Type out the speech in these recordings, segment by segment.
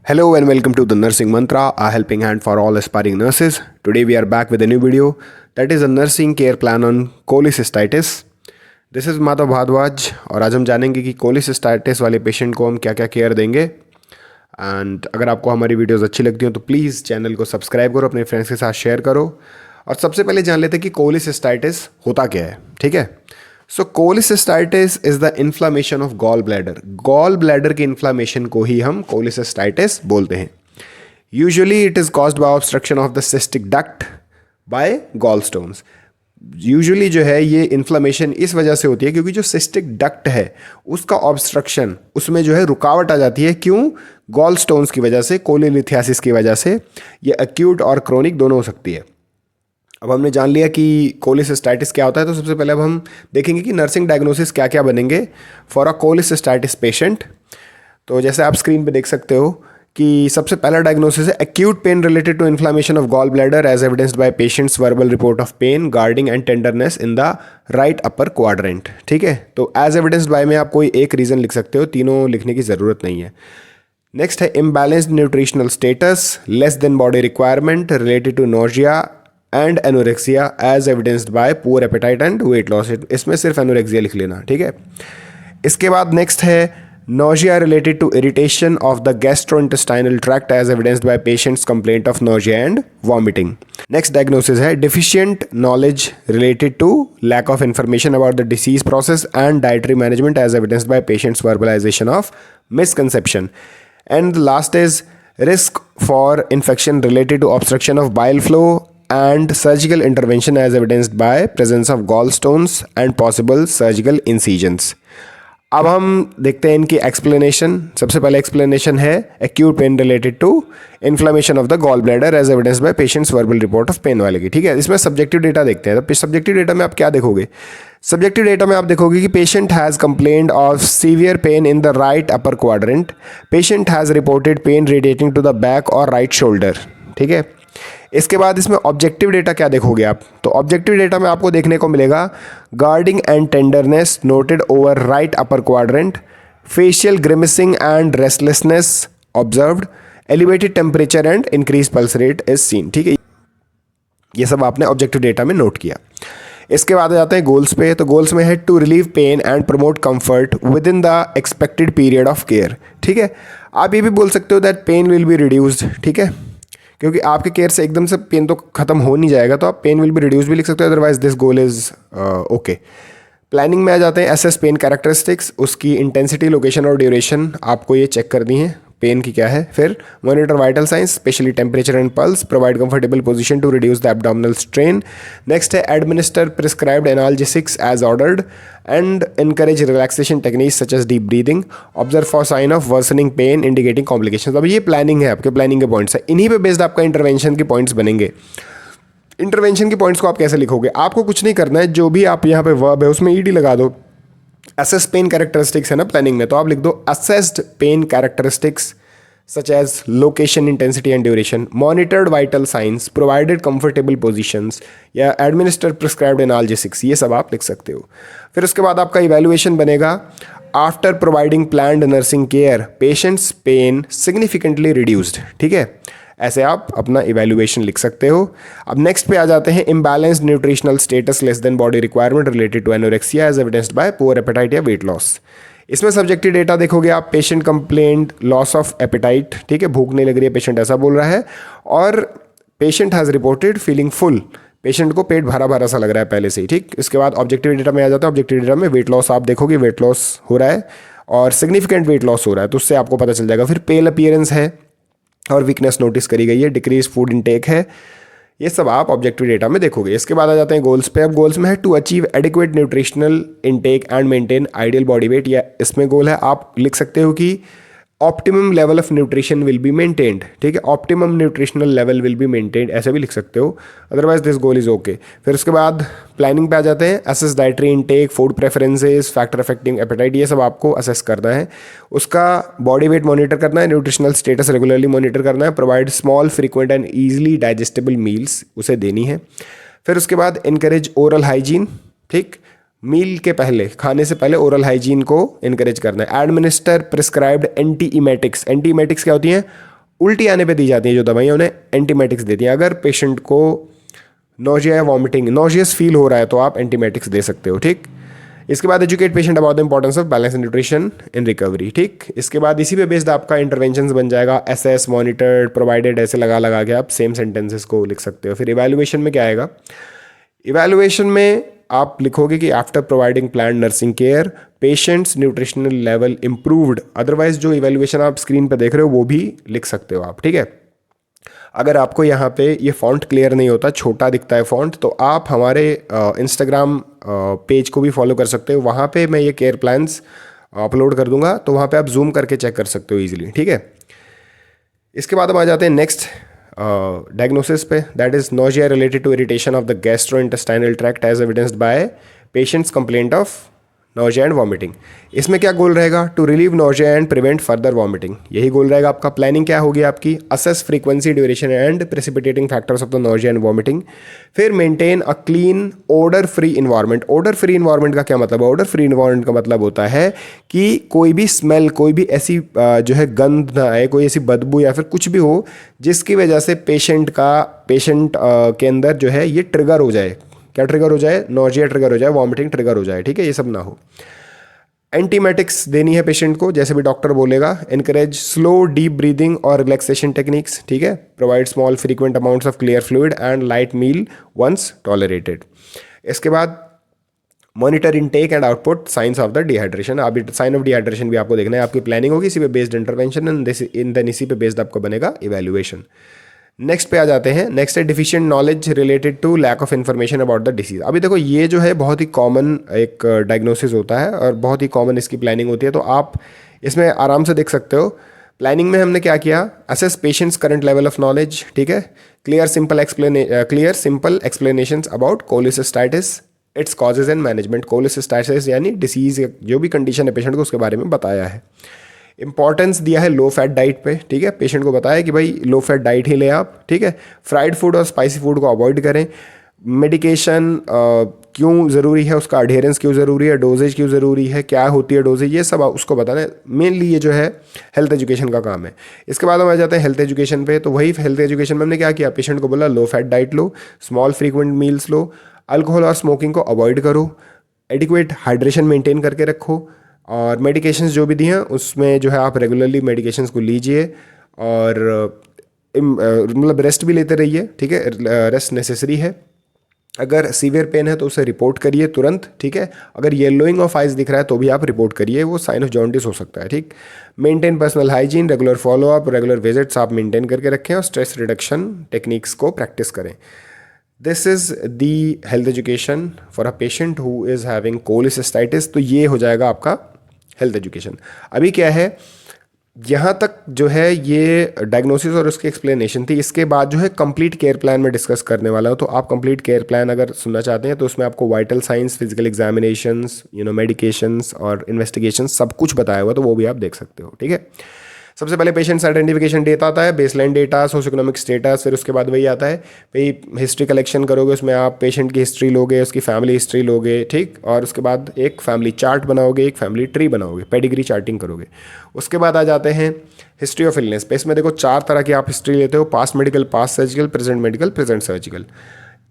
Hello and welcome to the Nursing Mantra, a helping hand for all aspiring nurses. Today we are back with a new video that is a nursing care plan on cholecystitis. This is Madhav Bhardwaj और आज हम जानेंगे कि cholecystitis वाले patient को हम क्या क्या केयर देंगे। एंड अगर आपको हमारी वीडियोस अच्छी लगती हो तो प्लीज़ चैनल को सब्सक्राइब करो, अपने फ्रेंड्स के साथ शेयर करो। और सबसे पहले जान लेते हैं कि कोलिसिस्टाइटिस होता क्या है। ठीक है, so cholecystitis is the inflammation of gall bladder. Gall bladder की इन्फ्लामेशन को ही हम कोलिसिस्टाइटिस बोलते हैं। Usually it is caused by obstruction of the cystic duct by gall stones. Usually जो है ये इन्फ्लामेशन इस वजह से होती है क्योंकि जो सिस्टिक डक्ट है उसका ऑब्स्ट्रक्शन, उसमें जो है रुकावट आ जाती है। क्यों? गॉल स्टोन्स की वजह से, कोलिलिथियासिस की वजह से। ये एक्यूट और क्रोनिक दोनों हो सकती है। अब हमने जान लिया कि कोलिसिस्टाइटिस क्या होता है, तो सबसे पहले अब हम देखेंगे कि नर्सिंग डायग्नोसिस क्या क्या बनेंगे फॉर अ कोलिसिस्टाइटिस पेशेंट। तो जैसे आप स्क्रीन पे देख सकते हो कि सबसे पहला डायग्नोसिस है acute pain related to inflammation of gall bladder as evidenced by patients verbal report of pain guarding and tenderness in the right upper quadrant. ठीक है, तो एज एविडेंस्ड बाय में आप कोई एक रीज़न लिख सकते हो, तीनों लिखने की ज़रूरत नहीं है। नेक्स्ट है imbalanced nutritional status, less than body requirement related to nausea and anorexia as evidenced by poor appetite and weight loss. इसमें सिर्फ एनोरेक्सिया लिख लेना। ठीक है, इसके बाद नेक्स्ट है nausea related to irritation of the gastrointestinal tract as evidenced by patient's complaint of nausea and vomiting. Next diagnosis है deficient knowledge related to lack of information about the disease process and dietary management as evidenced by patient's verbalization of misconception. And the last is risk for infection related to obstruction of bile flow and surgical intervention as evidenced by presence of gallstones and possible surgical incisions. अब हम देखते हैं इनकी explanation. सबसे पहले explanation है acute pain related to inflammation of the gall bladder as evidence by patients verbal report of pain वाले की। ठीक है, इसमें सब्जेक्टिव डेटा देखते हैं। तो सब्जेक्टिव डेटा में आप क्या देखोगे? सब्जेक्टिव डेटा में आप देखोगे कि patient has complained of severe pain in the right upper quadrant. Patient has reported pain radiating to the back और राइट शोल्डर। ठीक है, इसके बाद इसमें ऑब्जेक्टिव डेटा क्या देखोगे आप? तो ऑब्जेक्टिव डेटा में आपको देखने को मिलेगा guarding and tenderness noted over right upper quadrant, facial grimacing and restlessness observed, elevated temperature and increase pulse rate is seen. ठीक है, ये सब आपने ऑब्जेक्टिव डेटा में नोट किया। इसके बाद आ जाते हैं गोल्स पे। तो गोल्स में है to relieve pain and promote comfort within the expected period of care. ठीक है, आप ये भी बोल सकते हो that pain will be reduced. ठीक है, क्योंकि आपके केयर से एकदम से पेन तो खत्म हो नहीं जाएगा, तो आप पेन विल बी रिड्यूस भी लिख सकते हो। Otherwise this goal is okay. Planning में आ जाते हैं एसेस पेन कैरेक्टरिस्टिक्स, उसकी इंटेंसिटी, लोकेशन और ड्यूरेशन आपको ये चेक करनी है पेन की क्या है। फिर monitor vital signs specially temperature and pulse, provide comfortable position to reduce the abdominal strain. Next है administer prescribed analgesics as ordered and encourage relaxation techniques such as deep breathing, observe for sign of worsening pain indicating complications। अब ये planning है, आपके planning के points है, इन्हीं पे based आपका इंटरवेंशन के पॉइंट्स बनेंगे। इंटरवेंशन के पॉइंट्स को आप कैसे लिखोगे? आपको कुछ नहीं करना है, जो भी आप यहाँ पे वर्ब है उसमें ईडी लगा दो। असेस पेन कैरेक्टरिस्टिक्स है ना प्लानिंग में, तो आप लिख दो assessed pain characteristics such as location, intensity and duration, monitored vital signs, provided comfortable positions या administered prescribed analgesics, ये सब आप लिख सकते हो। फिर उसके बाद आपका evaluation बनेगा after providing planned nursing care, patient's pain significantly reduced। ठीक है, ऐसे आप अपना इवेल्युएशन लिख सकते हो। अब नेक्स्ट पे आ जाते हैं imbalanced nutritional status less than body requirement related to anorexia as evidenced by poor appetite या वेट लॉस। इसमें सब्जेक्टिव डेटा देखोगे आप, patient complaint loss of appetite. ठीक है, भूख नहीं लग रही है, पेशेंट ऐसा बोल रहा है। और patient has reported feeling full, patient को पेट भरा भरा सा लग रहा है पहले से ही। ठीक, इसके बाद ऑब्जेक्टिव डेटा में आ जाता है। ऑब्जेक्टिव डेटा में वेट लॉस आप देखोगे, वेट लॉस हो रहा है और सिग्निफिकेंट वेट लॉस हो रहा है, तो उससे आपको पता चल जाएगा। फिर पेल अपीयरेंस है और वीकनेस नोटिस करी गई है, डिक्रीज फूड इनटेक है, ये सब आप ऑब्जेक्टिव डेटा में देखोगे। इसके बाद आ जाते हैं गोल्स पे। अब गोल्स में है to achieve adequate nutritional intake and maintain ideal body weight, या इसमें गोल है आप लिख सकते हो कि optimum level of nutrition will be maintained. ठीक है, optimum nutritional level will be maintained, ऐसे भी लिख सकते हो। Otherwise this goal is okay. फिर उसके बाद प्लानिंग पे आ जाते हैं। Assess dietary intake, food preferences, factor affecting appetite, ये सब आपको असेस करना है। उसका बॉडी वेट मॉनिटर करना है, न्यूट्रिशनल स्टेटस रेगुलरली मॉनिटर करना है, provide small frequent and easily digestible meals उसे देनी है। फिर उसके बाद इनकरेज ओरल हाइजीन। ठीक, मील के पहले, खाने से पहले ओरल हाइजीन को इनकरेज करना है। Administer prescribed एंटीइमेटिक्स। एंटीइमेटिक्स क्या होती हैं? उल्टी आने पे दी जाती हैं जो दवाइयाँ, उन्हें एंटीमेटिक्स देती हैं। अगर पेशेंट को नोजिया या वॉमिटिंग, नोजियस फील हो रहा है तो आप एंटीमेटिक्स दे सकते हो, ठीक। इसके बाद educate patient about the importance of balance nutrition in recovery, ठीक। इसके बाद इसी पे बेस्ड आपका इंटरवेंशंस बन जाएगा, एसेस, मॉनिटर्ड, प्रोवाइडेड, ऐसे लगा लगा के आप सेम सेंटेंसेस को लिख सकते हो। फिर इवैल्यूएशन में क्या आएगा, इवैल्यूएशन में आप लिखोगे कि after providing plan nursing care patients nutritional level improved. Otherwise जो इवैल्यूएशन आप स्क्रीन पे देख रहे हो वो भी लिख सकते हो आप, ठीक है। अगर आपको यहाँ पे ये फ़ॉन्ट क्लियर नहीं होता, छोटा दिखता है फ़ॉन्ट, तो आप हमारे इंस्टाग्राम पेज को भी फॉलो कर सकते हो। वहाँ पे मैं ये केयर प्लान्स अपलोड कर दूंगा, तो वहाँ पे आप जूम करके चेक कर सकते हो ईजिली, ठीक है। इसके बाद हम आ जाते हैं नेक्स्ट डायग्नोसिस पे, that is nausea related to irritation of the gastrointestinal tract as evidenced by patient's complaint of nausea and vomiting. इसमें क्या गोल रहेगा, to relieve nausea and prevent further vomiting, यही गोल रहेगा आपका। प्लानिंग क्या होगी आपकी, assess frequency, duration and precipitating factors of the nausea and vomiting. फिर maintain a clean odour free environment. Odour free environment का क्या मतलब है, ओडर फ्री इन्वायरमेंट का मतलब होता है कि कोई भी स्मेल, कोई भी ऐसी जो है गंध ना आए, कोई ऐसी बदबू या फिर कुछ भी हो जिसकी वजह से पेशेंट के अंदर जो है ये ट्रिगर हो जाए। क्या ट्रिगर हो जाए, नोजिया ट्रिगर हो जाए, वॉमिटिंग ट्रिगर हो जाए, ठीक है, ये सब ना हो। एंटीमेटिक्स देनी है पेशेंट को, जैसे भी डॉक्टर बोलेगा। एनकरेज स्लो डीप ब्रीदिंग और रिलैक्सेशन टेक्निक्स, ठीक है। Provide small frequent amounts of clear fluid and light meal once tolerated. इसके बाद monitor intake and output signs of the dehydration. अभी साइन ऑफ डिहाइड्रेशन भी आपको देखना है, आपकी प्लानिंग होगी इसी पे बेस्ड इंटरवेंशन एंड देन इसी पे बेस्ड आपको बनेगा इवैल्यूएशन। नेक्स्ट पे आ जाते हैं, नेक्स्ट है deficient knowledge related to lack of information about the disease. अभी देखो ये जो है बहुत ही कॉमन एक डायग्नोसिस होता है और बहुत ही कॉमन इसकी प्लानिंग होती है, तो आप इसमें आराम से देख सकते हो। प्लानिंग में हमने क्या किया, assess patients current level of knowledge, ठीक है। Clear simple explanations about cholecystitis, its causes and management. Cholecystitis यानी डिसीज, जो भी कंडीशन है पेशेंट को उसके बारे में बताया है। इंपॉर्टेंस दिया है लो फैट डाइट पे, ठीक है। पेशेंट को बताया कि भाई लो फैट डाइट ही ले आप, ठीक है। फ्राइड फूड और स्पाइसी फूड को अवॉइड करें। मेडिकेशन क्यों ज़रूरी है, उसका अडेरेंस क्यों ज़रूरी है, डोजेज क्यों ज़रूरी है, क्या होती है डोजेज, ये सब उसको बताना है। मेनली ये जो है हेल्थ एजुकेशन का काम है। इसके बाद हम आ जाते हैं हेल्थ एजुकेशन पे, तो वही हेल्थ एजुकेशन में हमने क्या किया, पेशेंट को बोला लो फैट डाइट लो, स्मॉल फ्रीक्वेंट मील्स लो, अल्कोहल और स्मोकिंग को अवॉइड करो, एडिक्वेट हाइड्रेशन मेंटेन करके रखो, और मेडिकेशंस जो भी दी हैं उसमें जो है आप रेगुलरली मेडिकेशंस को लीजिए, और मतलब रेस्ट भी लेते रहिए, ठीक है। रेस्ट नेसेसरी है। अगर सीवियर पेन है तो उसे रिपोर्ट करिए तुरंत, ठीक है। अगर येलोइंग ऑफ आइज दिख रहा है तो भी आप रिपोर्ट करिए, वो साइन ऑफ जॉन्डिस हो सकता है, ठीक। Maintain personal hygiene, regular follow up, regular visits आप मेंटेन करके रखें, और स्ट्रेस रिडक्शन टेक्निक्स को प्रैक्टिस करें। This is the health education for a patient who is having cholecystitis. तो ये हो जाएगा आपका हेल्थ एजुकेशन। अभी क्या है, यहाँ तक जो है ये डायग्नोसिस और उसकी एक्सप्लेनेशन थी। इसके बाद जो है कंप्लीट केयर प्लान में डिस्कस करने वाला हूँ। तो आप कंप्लीट केयर प्लान अगर सुनना चाहते हैं तो उसमें आपको vital science, physical examinations, medications और इन्वेस्टिगेशन सब कुछ बताया हुआ, तो वो भी आप देख सकते हो, ठीक है। सबसे पहले पेशेंट्स आइडेंटिफिकेशन डेटा आता है, baseline data, socio economic status, फिर उसके बाद वही आता है भाई हिस्ट्री कलेक्शन करोगे, उसमें आप पेशेंट की हिस्ट्री लोगे, उसकी फैमिली हिस्ट्री लोगे, ठीक। और उसके बाद एक फैमिली चार्ट बनाओगे, एक फैमिली ट्री बनाओगे, पेडिग्री चार्टिंग करोगे। उसके बाद आ जाते हैं हिस्ट्री ऑफ इलनेस पे। इसमें देखो 4 तरह की आप हिस्ट्री लेते हो, past medical, past surgical, present medical, present surgical,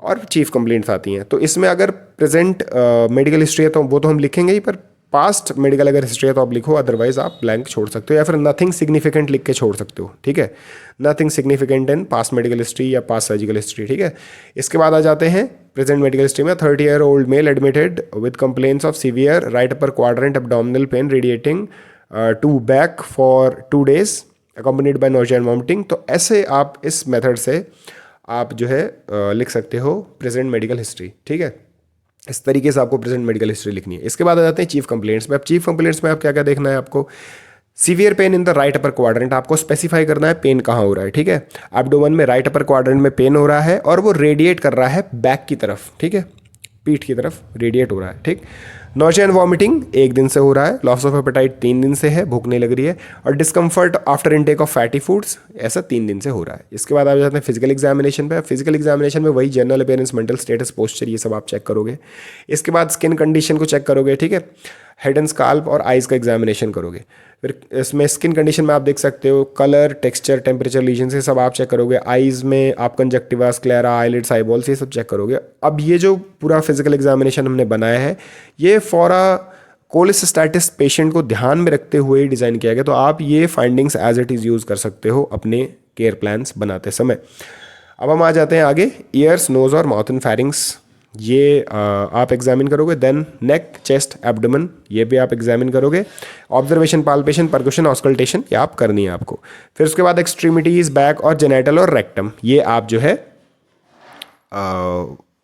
और चीफ कंप्लेंट्स आती हैं। तो इसमें अगर प्रेजेंट मेडिकल हिस्ट्री है तो वो तो हम लिखेंगे ही, पर पास्ट मेडिकल अगर हिस्ट्री है तो आप लिखो, अदरवाइज आप ब्लैंक छोड़ सकते हो, या फिर नथिंग सिग्निफिकेंट लिख के छोड़ सकते हो, ठीक है। Nothing significant in past medical history या पास्ट सर्जिकल हिस्ट्री, ठीक है। इसके बाद आ जाते हैं प्रेजेंट मेडिकल हिस्ट्री में। 30-year-old male admitted with complaints of severe right upper quadrant abdominal pain radiating to back for 2 days accompanied by nausea and vomiting. तो ऐसे आप इस मेथड से आप जो है लिख सकते हो प्रेजेंट मेडिकल हिस्ट्री, ठीक है। इस तरीके से आपको प्रेजेंट मेडिकल हिस्ट्री लिखनी है। इसके बाद आ जाते हैं चीफ कंप्लेंट्स में। अब चीफ कंप्लेंट्स में आप क्या क्या देखना है आपको, severe pain in the right upper quadrant, आपको स्पेसिफाई करना है पेन कहाँ हो रहा है, ठीक है। एब्डोमेन में राइट अपर क्वाड्रेंट में पेन हो रहा है और वो रेडिएट कर रहा है बैक की तरफ, ठीक है, पीठ की तरफ रेडिएट हो रहा है, ठीक। नोजिया एंड वॉमिटिंग 1 दिन से हो रहा है, लॉस ऑफ एपेटाइट 3 दिन से है, भूख नहीं लग रही है, और discomfort after intake of fatty foods ऐसा 3 दिन से हो रहा है। इसके बाद आप जाते हैं फिजिकल एग्जामिनेशन पे। फिजिकल एग्जामिनेशन में वही general appearance, mental status, posture, ये सब आप चेक करोगे। इसके बाद स्किन कंडीशन को चेक करोगे, ठीक है। हेड एंड स्काल्प और आइज़ का एग्जामिनेशन करोगे। फिर इसमें स्किन कंडीशन में आप देख सकते हो कलर, टेक्सचर, टेम्परेचर, लीजन से सब आप चेक करोगे। आइज़ में आप कंजक्टिवा, स्क्लेरा, आईलिड्स, आईबॉल्स ये सब चेक करोगे। अब ये जो पूरा फिजिकल एग्जामिनेशन हमने बनाया है ये फॉर अ कोलिसिस्टाइटिस पेशेंट को ध्यान में रखते हुए डिज़ाइन किया गया। तो आप ये findings as it is use कर सकते हो अपने केयर प्लान्स बनाते समय। अब हम आ जाते हैं आगे, ईयर्स, नोज़ और माउथ एंड फेरिंग्स ये आप एग्जामिन करोगे। देन नेक, चेस्ट, एब्डोमेन ये भी आप एग्जामिन करोगे। ऑब्जर्वेशन, पाल्पेशन, परक्यूशन, ऑस्कल्टेशन ये आप करनी है आपको। फिर उसके बाद एक्सट्रीमिटीज़, बैक और जेनेटल और रेक्टम ये आप जो है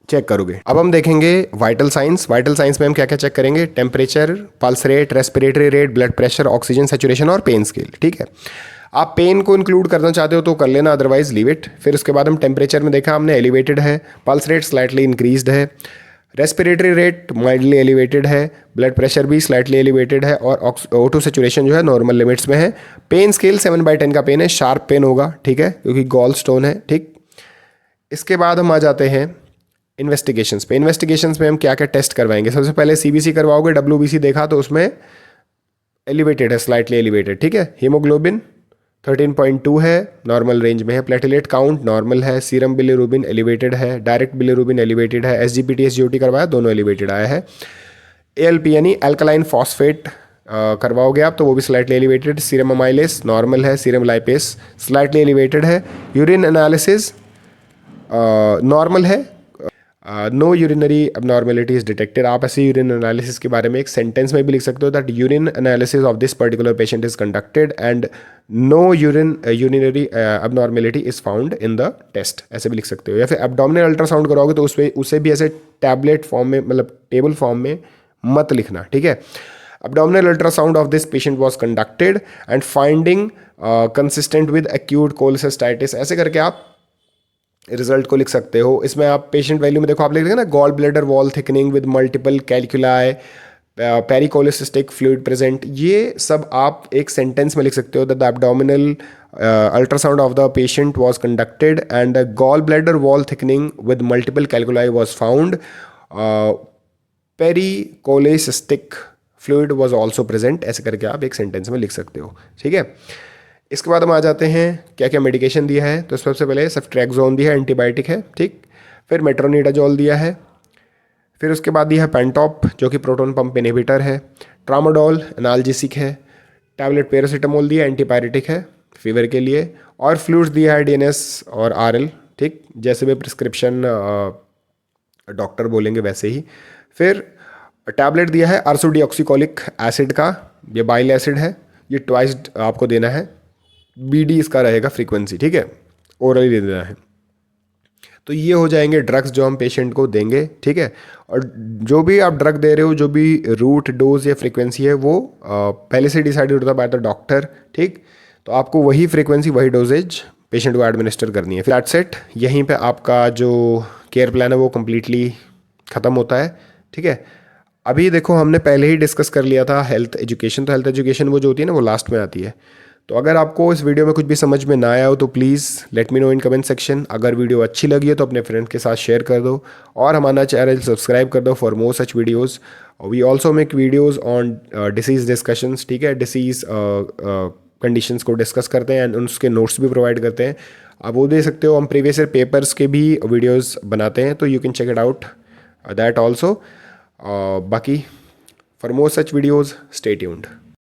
चेक करोगे। अब हम देखेंगे वाइटल साइंस। वाइटल साइंस में हम क्या क्या चेक करेंगे? Temperature, pulse rate, respiratory rate, blood pressure, oxygen saturation और पेन स्केल। ठीक है, आप पेन को इंक्लूड करना चाहते हो तो कर लेना, अदरवाइज लीव इट। फिर उसके बाद हम टेम्परेचर में देखा हमने एलिवेटेड है, पल्स रेट स्लाइटली इंक्रीज्ड है, रेस्पिरेटरी रेट माइल्डली एलिवेटेड है, ब्लड प्रेशर भी स्लाइटली एलिवेटेड है और O2 सेचुरेशन जो है नॉर्मल लिमिट्स में है। पेन स्केल 7/10 का पेन है, शार्प पेन होगा, ठीक है, क्योंकि गॉल स्टोन है। ठीक, इसके बाद हम आ जाते हैं इन्वेस्टिगेशंस पे। इन्वेस्टिगेशंस में हम क्या क्या टेस्ट करवाएंगे? सबसे पहले CBC करवाओगे। WBC देखा तो उसमें एलिवेटेड है, स्लाइटली एलिवेटेड। ठीक है, हीमोग्लोबिन 13.2 है, नॉर्मल रेंज में है। प्लेटलेट काउंट नॉर्मल है। सीरम बिलिरुबिन एलिवेटेड है, डायरेक्ट बिलिरुबिन एलिवेटेड है। SGPT SGOT करवाया, दोनों एलिवेटेड आया है। ALP यानी अल्कलाइन फॉस्फेट करवाओगे आप तो वो भी slightly elevated. Serum amylase normal है, सीरम लाइपेस स्लाइटली एलिवेटेड है। यूरिन एनालिसिस नॉर्मल है, no urinary abnormality is detected. आप ऐसे यूरिन एनालिसिस के बारे में एक सेंटेंस में भी लिख सकते हो that urine analysis of this particular patient is conducted and no urinary abnormality is found in the test, ऐसे भी लिख सकते हो। या फिर एब्डोमिनल अल्ट्रासाउंड कराओगे तो उसे भी ऐसे टैबलेट फॉर्म में, मतलब टेबल फॉर्म में मत लिखना। ठीक है, abdominal ultrasound of this patient was conducted and finding consistent with acute cholecystitis, ऐसे करके आप रिजल्ट को लिख सकते हो। इसमें आप पेशेंट वैल्यू में देखो, आप लिख देंगे ना gall bladder wall thickening with multiple calculi, pericholecystic fluid present, ये सब आप एक सेंटेंस में लिख सकते हो that the abdominal ultrasound of the patient was conducted and the gall bladder wall thickening with multiple calculi was found, pericholecystic fluid was also present, ऐसे करके आप एक सेंटेंस में लिख सकते हो। ठीक है, इसके बाद हम आ जाते हैं क्या क्या मेडिकेशन दिया है। तो सबसे पहले सेफ्ट्रैक्सोन दिया है, एंटीबायोटिक है। ठीक, फिर मेट्रोनिडाजोल दिया है। फिर उसके बाद दिया है पेंटॉप जो कि प्रोटॉन पंप इनहिबिटर है। ट्रामाडोल एनाल्जेसिक है। टैबलेट पैरासीटामोल दिया, एंटीपायरेटिक है फीवर के लिए। और फ्लूइड्स दिया है DNS और RL, ठीक, जैसे भी प्रिस्क्रिप्शन डॉक्टर बोलेंगे वैसे ही। फिर टैबलेट दिया है अर्सोडिऑक्सीकोलिक एसिड का, ये बाइल एसिड है, ये ट्वाइस आपको देना है। BD इसका रहेगा फ्रीक्वेंसी, ठीक है, ओरली दे देना है। तो ये हो जाएंगे ड्रग्स जो हम पेशेंट को देंगे। ठीक है, और जो भी आप ड्रग दे रहे हो, जो भी रूट, डोज या फ्रीक्वेंसी है वो पहले से डिसाइडेड होता है बाय द डॉक्टर। ठीक, तो आपको वही फ्रीक्वेंसी, वही डोजेज पेशेंट को एडमिनिस्टर करनी है। फिर दैट्स इट, यहीं पे आपका जो केयर प्लान है वो कम्प्लीटली ख़त्म होता है। ठीक है, अभी देखो हमने पहले ही डिस्कस कर लिया था हेल्थ एजुकेशन। तो हेल्थ एजुकेशन वो जो होती है ना वो लास्ट में आती है। तो अगर आपको इस वीडियो में कुछ भी समझ में ना आया हो तो please let me know in comment section. अगर वीडियो अच्छी लगी है तो अपने फ्रेंड के साथ शेयर कर दो और हमारा चैनल सब्सक्राइब कर दो for more such videos. We also make videos on disease discussions. ठीक है, डिसीज़ कंडीशंस को डिस्कस करते हैं एंड उसके नोट्स भी प्रोवाइड करते हैं। आप वो दे सकते हो। हम प्रीवियस ईयर पेपर्स के भी वीडियोज़ बनाते हैं, तो you can check it out that also. बाकी for more such videos stay tuned.